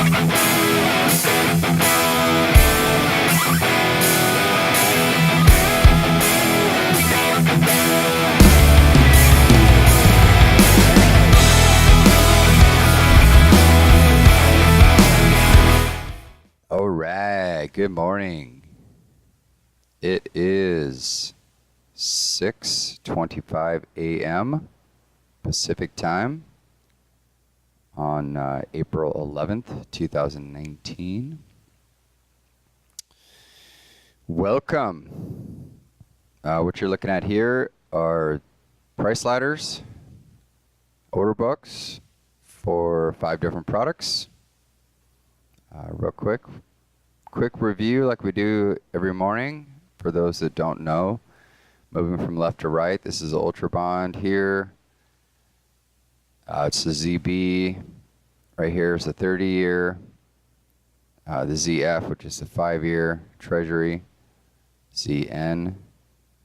All right, good morning. It is 6:25 a.m. Pacific time on April 11th, 2019. Welcome. What you're looking at here are price ladders, order books for 5 different products. Real quick review like we do every morning. For those that don't know, moving from left to right, this is the Ultra Bond here. It's the ZB. Right here is the 30-year. The ZF, which is the 5-year Treasury. ZN,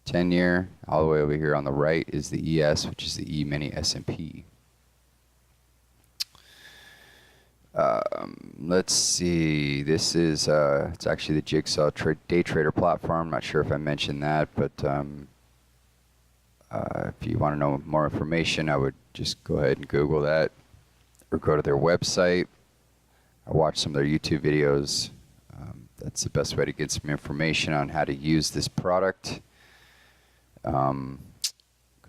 10-year. All the way over here on the right is the ES, which is the E-mini S&P. Let's see, this is, it's actually the Jigsaw daytradr platform. Not sure if I mentioned that, but if you want to know more information, I would just go ahead and Google that or go to their website. I watch some of their YouTube videos. That's the best way to get some information on how to use this product. Because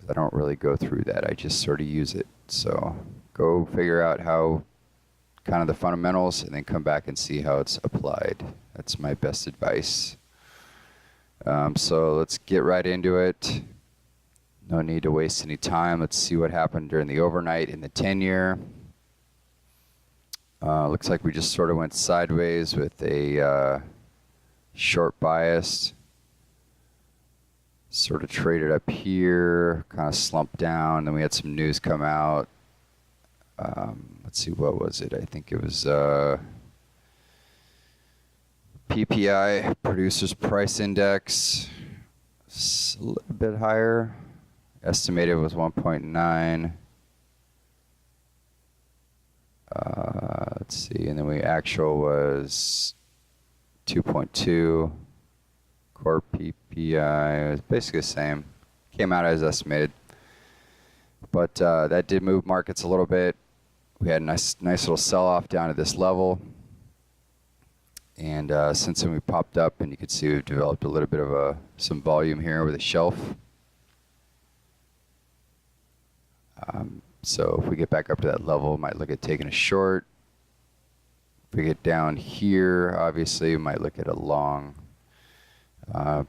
I don't really go through that. I just sort of use it. So go figure out how kind of the fundamentals and then come back and see how it's applied. That's my best advice. So let's get right into it. No need to waste any time. Let's see what happened during the overnight in the 10-year. Looks like we just sort of went sideways with a short bias. Sort of traded up here, kind of slumped down. Then we had some news come out. Let's see, what was it? I think it was PPI, Producers Price Index. It's a little bit higher. Estimated was 1.9. Let's see, and then actual was 2.2. Core PPI was basically the same. Came out as estimated. But that did move markets a little bit. We had a nice little sell-off down at this level. And since then we popped up, and you can see we've developed a little bit of some volume here with a shelf. So if we get back up to that level, might look at taking a short. If we get down here, obviously we might look at a long.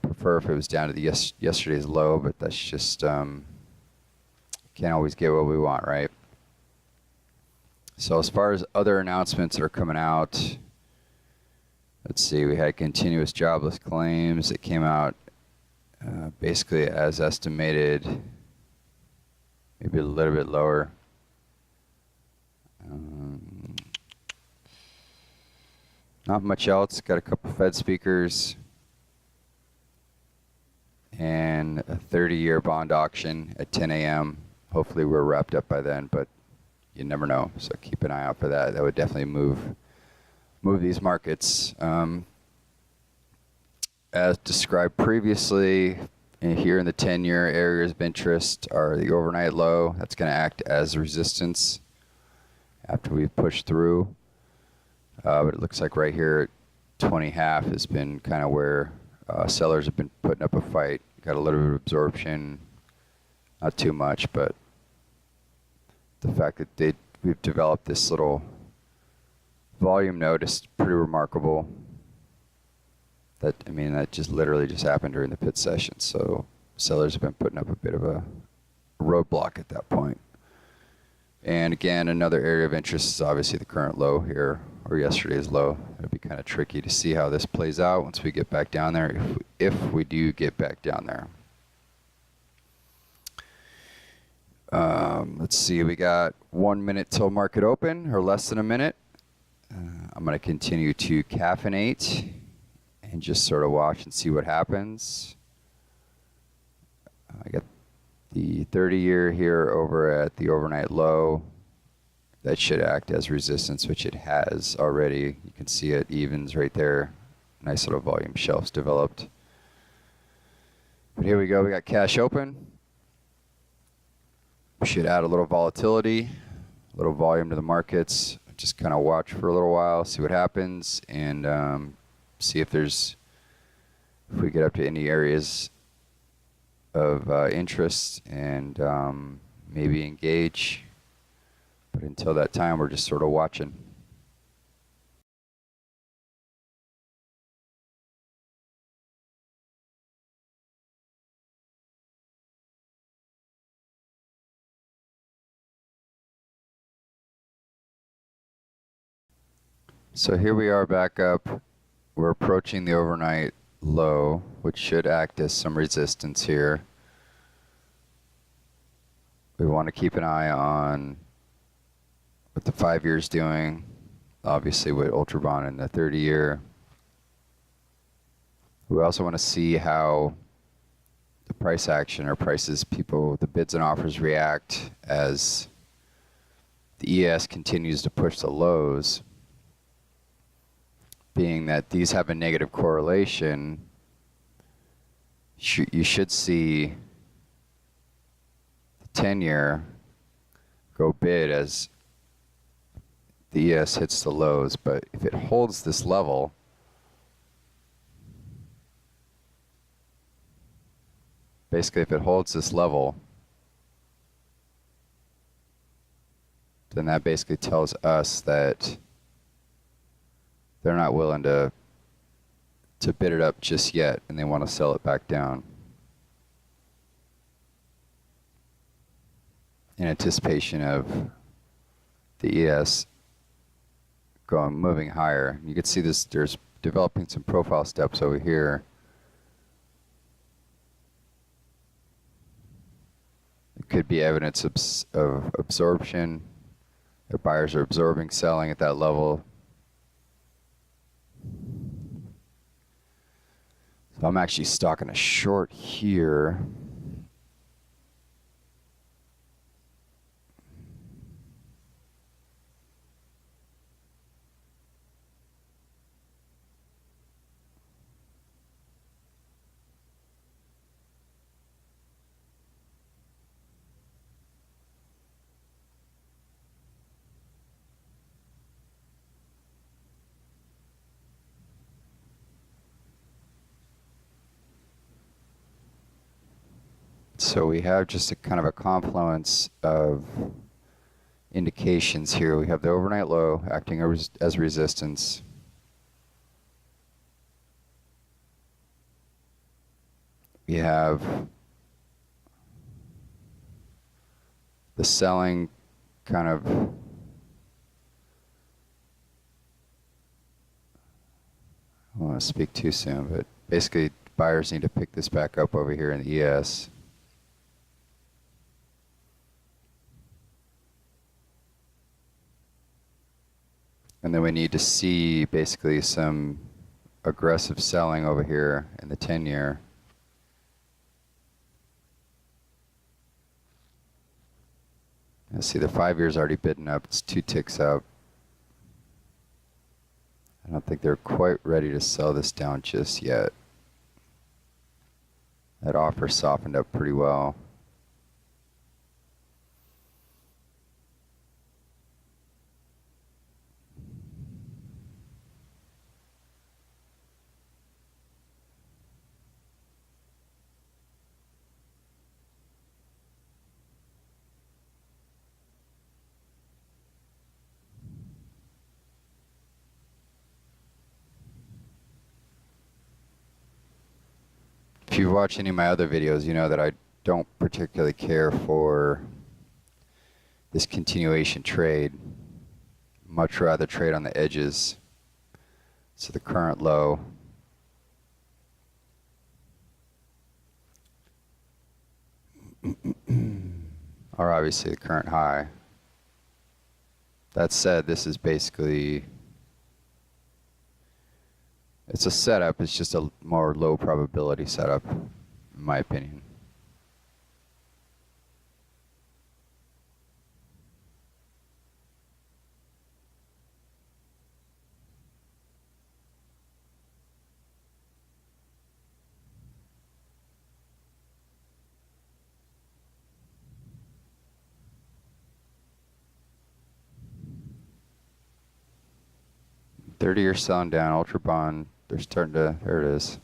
Prefer if it was down to the yesterday's low, but that's just can't always get what we want, right? So as far as other announcements that are coming out, let's see, we had continuous jobless claims that came out basically as estimated, maybe a little bit lower. Not much else. Got a couple Fed speakers and a 30-year bond auction at 10 a.m. Hopefully we're wrapped up by then, but you never know. So keep an eye out for that. That would definitely move these markets. As described previously, here in the 10-year areas of interest are the overnight low. That's going to act as resistance after we've pushed through. But it looks like right here at 20.5 has been kind of where sellers have been putting up a fight. Got a little bit of absorption, not too much, but the fact that we've developed this little volume node is pretty remarkable. That just literally just happened during the pit session. So sellers have been putting up a bit of a roadblock at that point. And again, another area of interest is obviously the current low here, or yesterday's low. It'll be kind of tricky to see how this plays out once we get back down there, if we do get back down there. Let's see, we got 1 minute till market open, or less than a minute. I'm going to continue to caffeinate and just sort of watch and see what happens. I got the 30-year here over at the overnight low. that should act as resistance, which it has already. You can see it evens right there. Nice little volume shelves developed. But here we go, we got cash open. Should add a little volatility, a little volume to the markets. Just kind of watch for a little while, see what happens, and see if we get up to any areas of interest, and maybe engage. But until that time, we're just sort of watching. So here we are back up. We're approaching the overnight low, which should act as some resistance here. We want to keep an eye on what the 5-year is doing, obviously with Ultra Bond and the 30-year. We also want to see how the price action or prices, the bids and offers react as the ES continues to push the lows. Being that these have a negative correlation, you should see the 10-year go bid as the ES hits the lows. But if it holds this level, basically if it holds this level, then that basically tells us that they're not willing to bid it up just yet, and they want to sell it back down in anticipation of the ES moving higher. You can see this, there's developing some profile steps over here. It could be evidence of absorption. The buyers are absorbing selling at that level. So I'm actually stocking a short here. So we have just a kind of a confluence of indications here. We have the overnight low acting as resistance. We have the selling kind of I don't want to speak too soon, but basically buyers need to pick this back up over here in the ES. And then we need to see basically some aggressive selling over here in the 10-year. Let's see, the 5-year's already bidden up. It's 2 ticks up. I don't think they're quite ready to sell this down just yet. That offer softened up pretty well. If you've watched any of my other videos, you know that I don't particularly care for this continuation trade. Much rather trade on the edges. So the current low. Or obviously the current high. That said, this is basically, it's a setup. It's just a more low probability setup, in my opinion. 30-year selling down, ultra bond. They're starting to, there it is.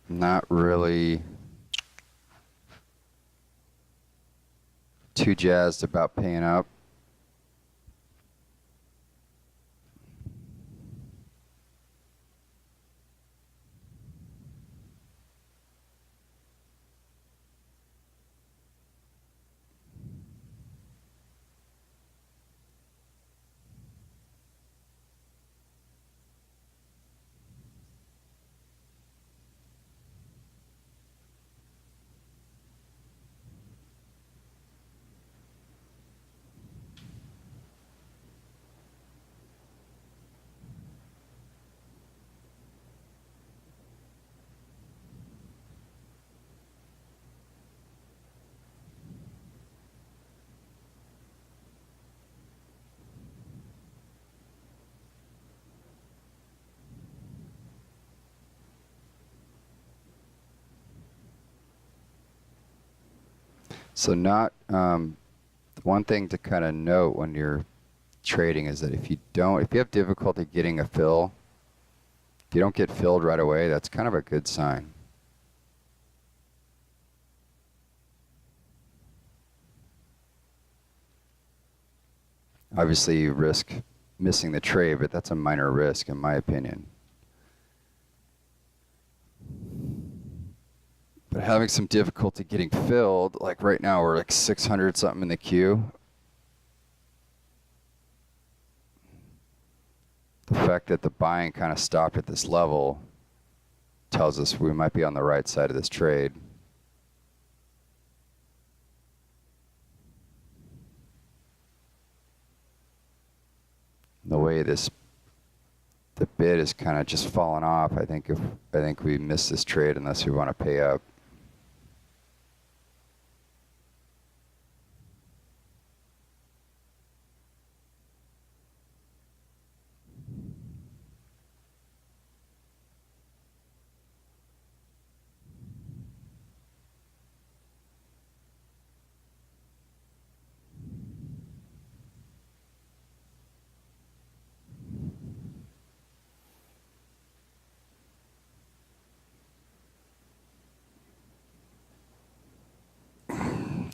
Not really too jazzed about paying up. So not, one thing to kind of note when you're trading is that if you have difficulty getting a fill, if you don't get filled right away, that's kind of a good sign. Obviously you risk missing the trade, but that's a minor risk in my opinion. But having some difficulty getting filled, like right now we're like 600 something in the queue. The fact that the buying kind of stopped at this level tells us we might be on the right side of this trade. The way the bid is kind of just fallen off, I think we miss this trade unless we want to pay up.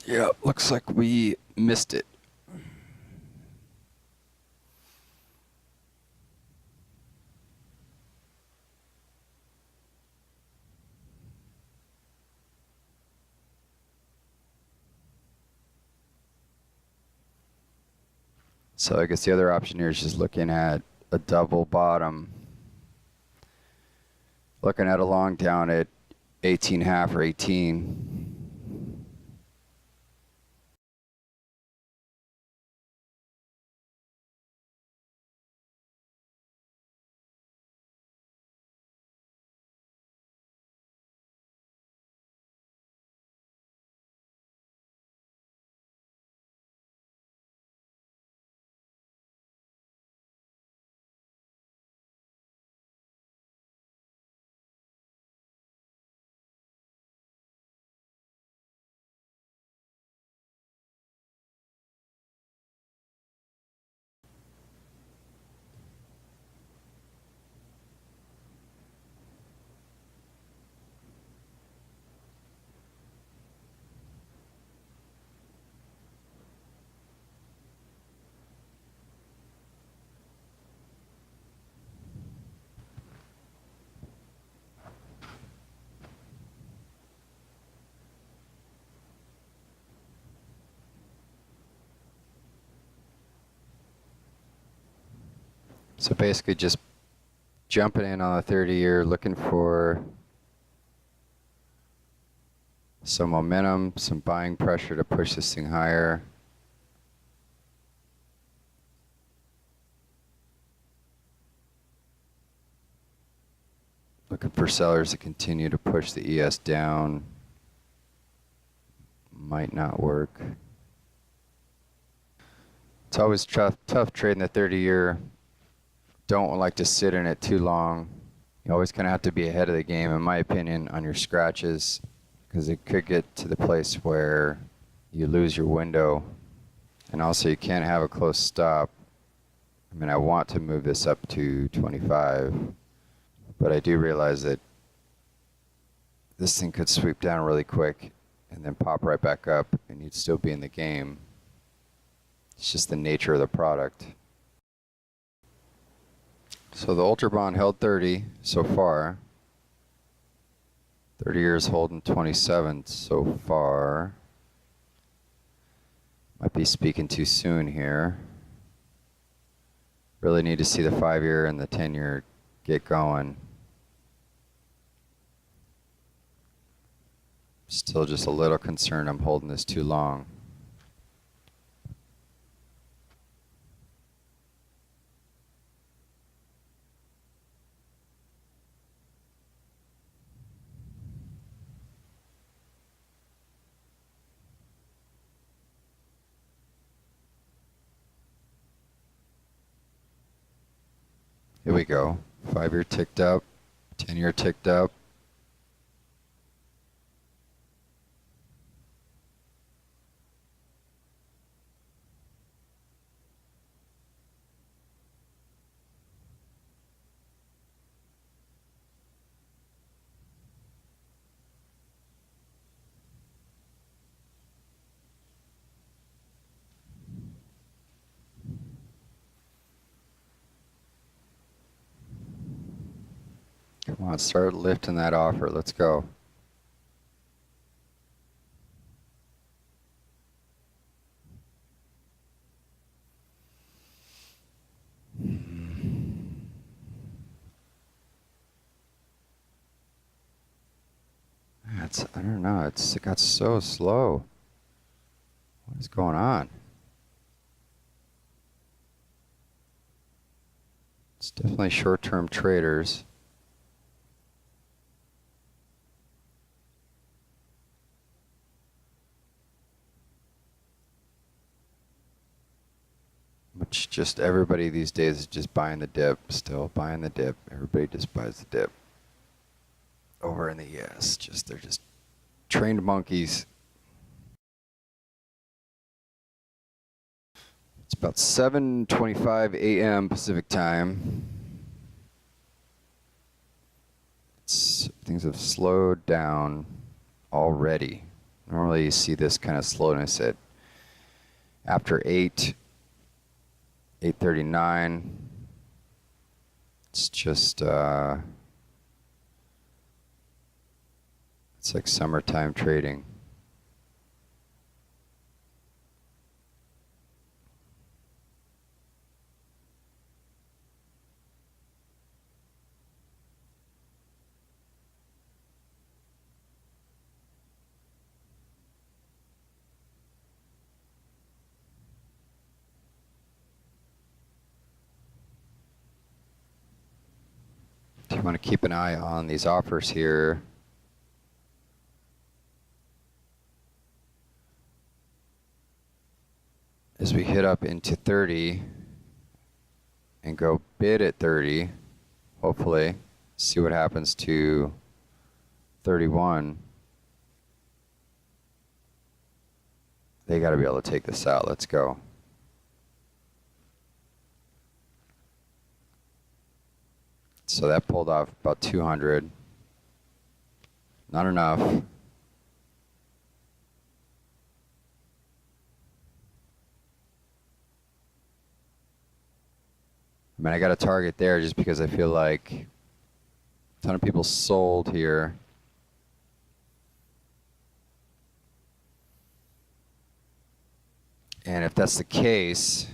Yeah, looks like we missed it. So I guess the other option here is just looking at a double bottom. Looking at a long down at 18.5 or 18. So basically just jumping in on the 30-year, looking for some momentum, some buying pressure to push this thing higher. Looking for sellers to continue to push the ES down. Might not work. It's always tough trading the 30-year. Don't like to sit in it too long. You always kind of have to be ahead of the game, in my opinion, on your scratches, because it could get to the place where you lose your window. And also, you can't have a close stop. I mean, I want to move this up to 25, but I do realize that this thing could sweep down really quick and then pop right back up, and you'd still be in the game. It's just the nature of the product. So the Ultra Bond held 30 so far. 30 years holding 27 so far. Might be speaking too soon here. Really need to see the 5-year and the 10-year get going. Still just a little concerned I'm holding this too long. Here we go. 5-year ticked up, 10-year ticked up. Come on, start lifting that offer. Let's go. I don't know, it got so slow. What is going on? It's definitely short-term traders. Which just everybody these days is just buying the dip, still buying the dip. Everybody just buys the dip. Over in the ES, they're just trained monkeys. It's about 7:25 a.m. Pacific time. Things have slowed down already. Normally you see this kind of slowness at after 8:39. It's just it's like summertime trading. You want to keep an eye on these offers here. As we hit up into 30 and go bid at 30, hopefully, see what happens to 31. They got to be able to take this out. Let's go. So that pulled off about 200. Not enough. I mean, I got a target there just because I feel like a ton of people sold here. And if that's the case,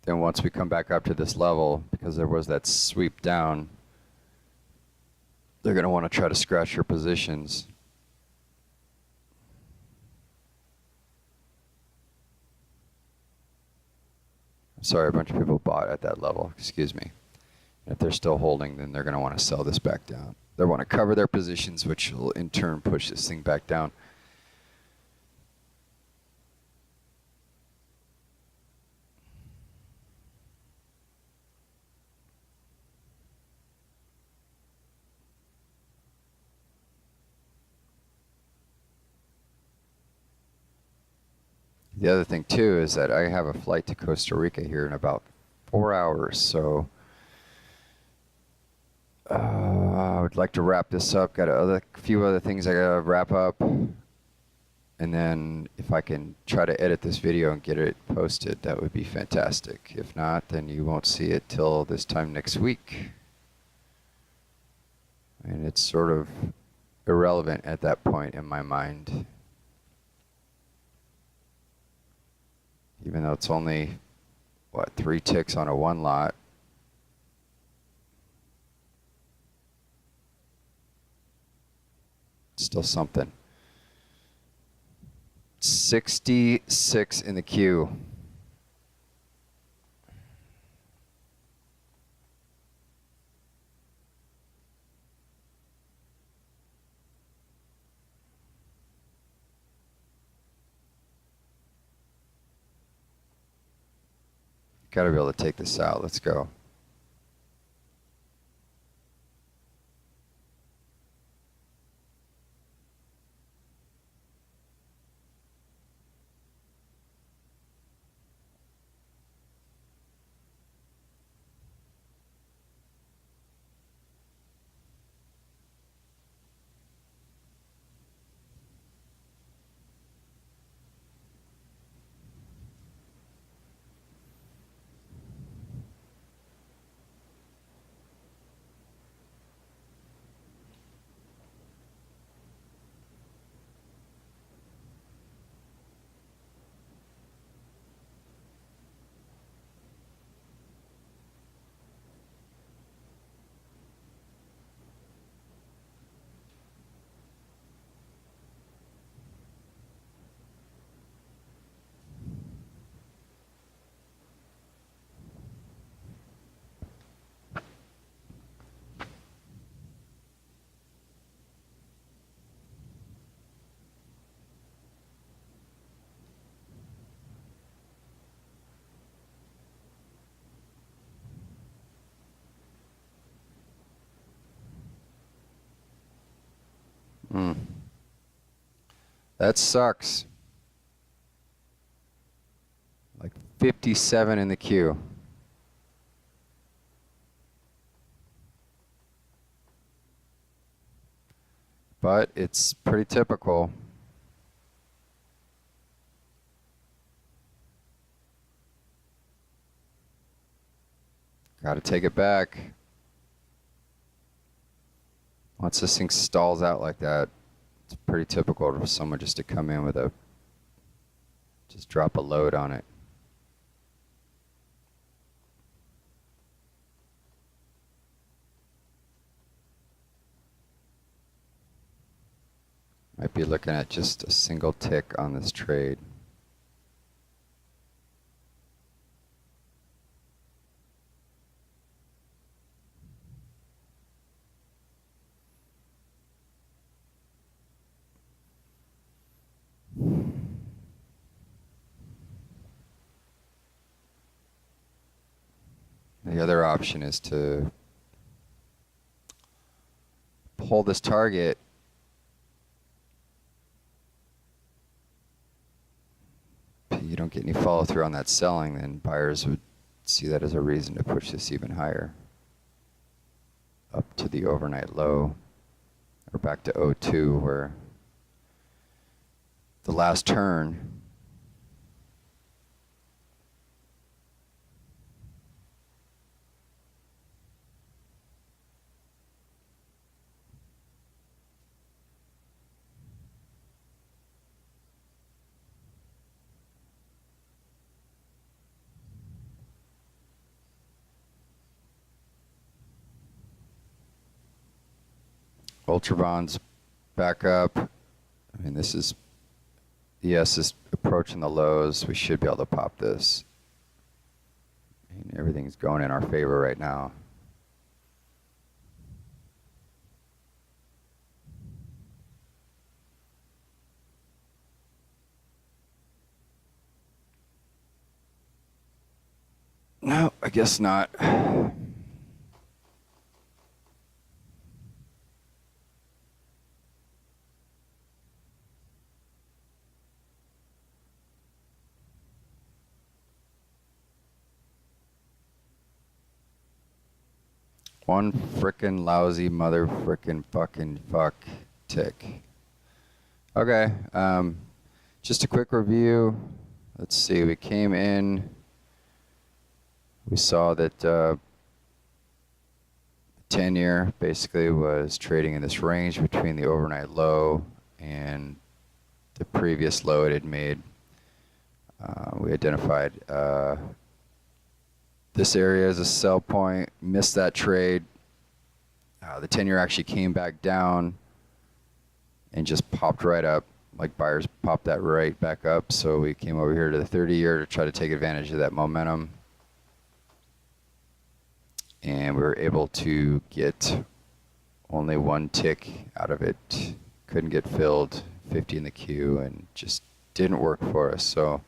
then once we come back up to this level, because there was that sweep down, they're going to want to try to scratch your positions. I'm sorry, a bunch of people bought at that level. Excuse me. If they're still holding, then they're going to want to sell this back down. They want to cover their positions, which will in turn push this thing back down. The other thing too is that I have a flight to Costa Rica here in about 4 hours, so I would like to wrap this up. Got a few other things I gotta wrap up, and then if I can try to edit this video and get it posted, that would be fantastic. If not, then you won't see it till this time next week, and it's sort of irrelevant at that point in my mind. Even though it's only, what, 3 ticks on a 1 lot. It's still something. 66 in the queue. Got to be able to take this out. Let's go. That sucks. Like 57 in the queue. But it's pretty typical. Got to take it back. Once this thing stalls out like that, it's pretty typical for someone just to come in with just drop a load on it. Might be looking at just a single tick on this trade. The other option is to pull this target if you don't get any follow through on that selling, then buyers would see that as a reason to push this even higher up to the overnight low or back to 02 where the last turn Ultra bonds back up. I mean, this is, yes, is approaching the lows. We should be able to pop this. I mean, everything's going in our favor right now. No, I guess not. One frickin' lousy mother frickin' fucking fuck tick. Okay, just a quick review. Let's see, we came in, we saw that 10-year basically was trading in this range between the overnight low and the previous low it had made. We identified this area as a sell point, missed that trade. The 10-year actually came back down and just popped right up, like buyers popped that right back up. So we came over here to the 30-year to try to take advantage of that momentum. And we were able to get only one tick out of it. Couldn't get filled, 50 in the queue, and just didn't work for us. So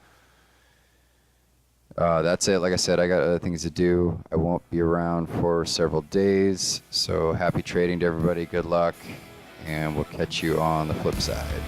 that's it. Like I said, I got other things to do. I won't be around for several days. So happy trading to everybody. Good luck. And we'll catch you on the flip side.